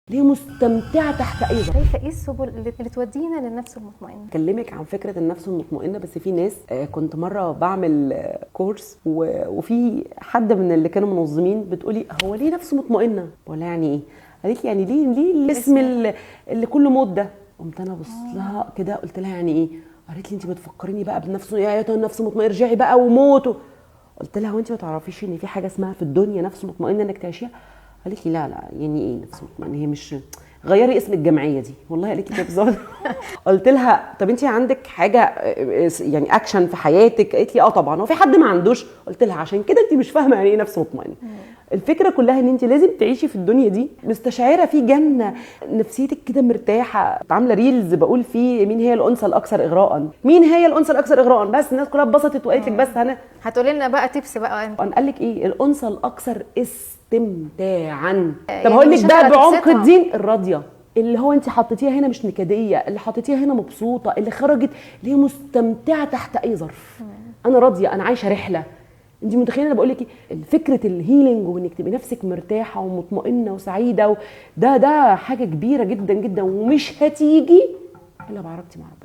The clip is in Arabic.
ليه مستمتعه تحت اي ظرف. شايفه ايه السبل اللي تودينا للنفس المطمئنه؟ اكلمك عن فكره النفس المطمئنه، بس في ناس كنت مره بعمل كورس وفي حد من اللي كانوا منظمين بتقولي هو ليه نفس مطمئنه؟ ولا يعني ايه؟ قالت لي يعني ليه الاسم اللي كله موت ده. قمت انا بص لها كده قلت لها يعني ايه؟ قالت لي انت بتفكريني بقى بنفس يا نفس مطمئنه ارجعي بقى وموت. قلت لها وانت ما تعرفيش ان في حاجه اسمها في الدنيا نفس مطمئنه انك تعيشيها؟ قالت لي لا يعني ايه نفس مطمئنه؟ هي مش غيري اسم الجمعيه دي، والله قالت لي كده بالظبط. قلت لها طب انت عندك حاجه يعني اكشن في حياتك؟ قالت لي اه طبعا. هو في حد ما عندوش؟ قلت لها عشان كده انت مش فاهمه يعني ايه نفس مطمئنه. الفكره كلها ان انت لازم تعيشي في الدنيا دي مستشعره في جنه، نفسيتك كده مرتاحه. عامله ريلز بقول فيه مين هي الانثى الاكثر اغراء، مين هي الانثى الاكثر اغراء، بس الناس كلها اتبسطت وقالت لك بس انا هتقولي لنا بقى تيبس بقى انت. قال لك ايه الانثى الاكثر استمتاعا. طب يعني هقول لك مش بقى انت اللي بعمق هتبسطها. الدين الراضيه، اللي هو انت حطيتيها هنا مش نكديه، اللي حطيتيها هنا مبسوطه، اللي خرجت اللي هي مستمتعه تحت اي ظرف. انا راضيه، انا عايشه رحله. انت متخيله انا بقول لك ايه؟ فكره الهيلينج وانك تبقي نفسك مرتاحه ومطمئنه وسعيده ده حاجه كبيره جدا جدا، ومش هتيجي الا بعرفتي مع ربنا.